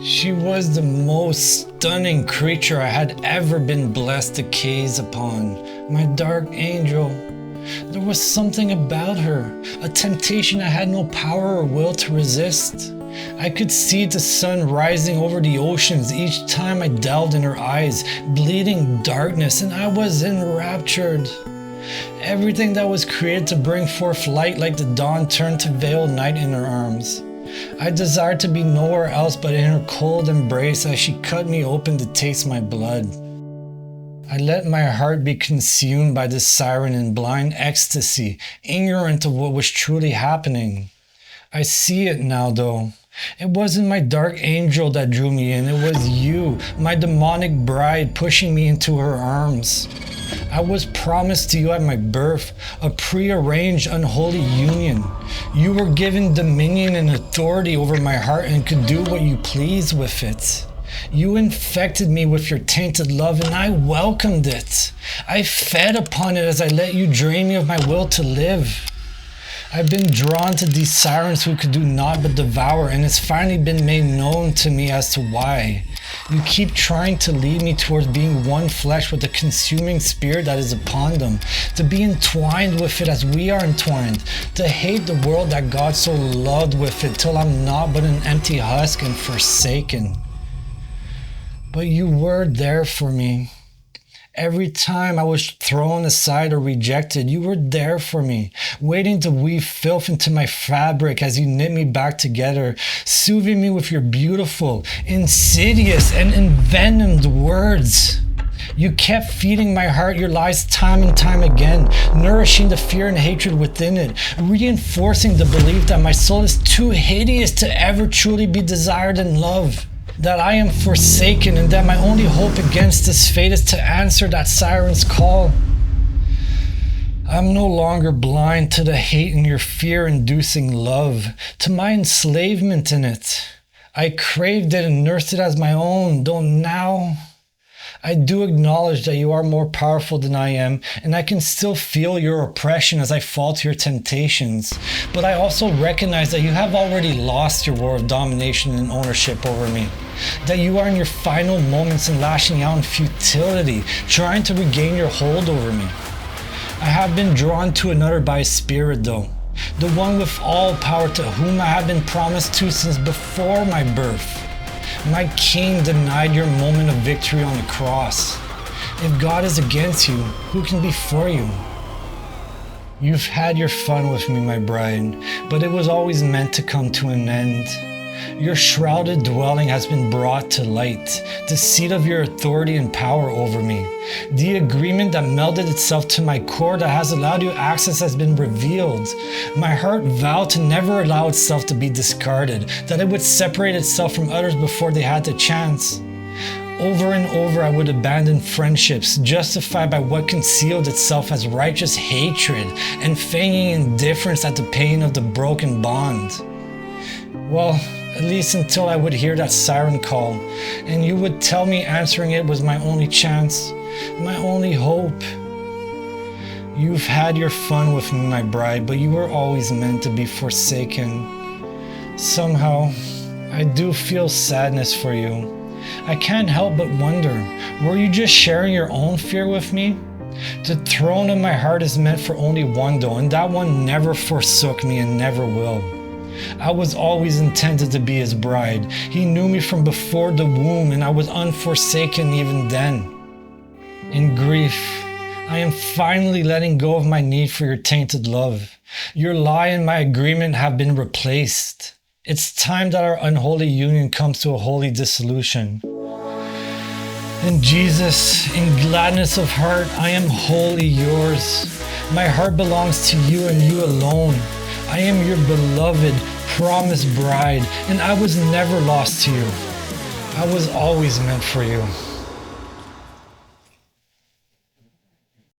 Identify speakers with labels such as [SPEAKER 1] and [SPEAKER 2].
[SPEAKER 1] She was the most stunning creature I had ever been blessed to gaze upon, my dark angel. There was something about her, a temptation I had no power or will to resist. I could see the sun rising over the oceans each time I delved in her eyes, bleeding darkness, and I was enraptured. Everything that was created to bring forth light like the dawn turned to veiled night in her arms. I desired to be nowhere else but in her cold embrace as she cut me open to taste my blood. I let my heart be consumed by the siren in blind ecstasy, ignorant of what was truly happening. I see it now though. It wasn't my dark angel that drew me in, it was you, my demonic bride, pushing me into her arms. I was promised to you at my birth, a prearranged unholy union. You were given dominion and authority over my heart and could do what you pleased with it. You infected me with your tainted love and I welcomed it. I fed upon it as I let you drain me of my will to live. I've been drawn to these sirens who could do naught but devour, and it's finally been made known to me as to why. You keep trying to lead me towards being one flesh with the consuming spirit that is upon them, to be entwined with it as we are entwined, to hate the world that God so loved with it till I'm naught but an empty husk and forsaken. But you were there for me. Every time I was thrown aside or rejected, you were there for me, waiting to weave filth into my fabric as you knit me back together, soothing me with your beautiful, insidious, and envenomed words. You kept feeding my heart your lies time and time again, nourishing the fear and hatred within it, reinforcing the belief that my soul is too hideous to ever truly be desired and loved. That I am forsaken and that my only hope against this fate is to answer that siren's call. I'm no longer blind to the hate in your fear-inducing love, to my enslavement in it. I craved it and nursed it as my own, though now I do acknowledge that you are more powerful than I am, and I can still feel your oppression as I fall to your temptations. But I also recognize that you have already lost your war of domination and ownership over me. That you are in your final moments and lashing out in futility, trying to regain your hold over me. I have been drawn to another by a spirit though, the one with all power to whom I have been promised to since before my birth. My king denied your moment of victory on the cross. If God is against you, who can be for you? You've had your fun with me, my bride, but it was always meant to come to an end. Your shrouded dwelling has been brought to light, the seat of your authority and power over me. The agreement that melded itself to my core that has allowed you access has been revealed. My heart vowed to never allow itself to be discarded, that it would separate itself from others before they had the chance. Over and over I would abandon friendships justified by what concealed itself as righteous hatred and feigning indifference at the pain of the broken bond. Well, at least until I would hear that siren call, and you would tell me answering it was my only chance, my only hope. You've had your fun with me, my bride, but you were always meant to be forsaken. Somehow, I do feel sadness for you. I can't help but wonder, were you just sharing your own fear with me? The throne of my heart is meant for only one though, and that one never forsook me and never will. I was always intended to be his bride. He knew me from before the womb, and I was unforsaken even then. In grief, I am finally letting go of my need for your tainted love. Your lie and my agreement have been replaced. It's time that our unholy union comes to a holy dissolution. And Jesus, in gladness of heart, I am wholly yours. My heart belongs to you and you alone. I am your beloved, promised bride, and I was never lost to you. I was always meant for you.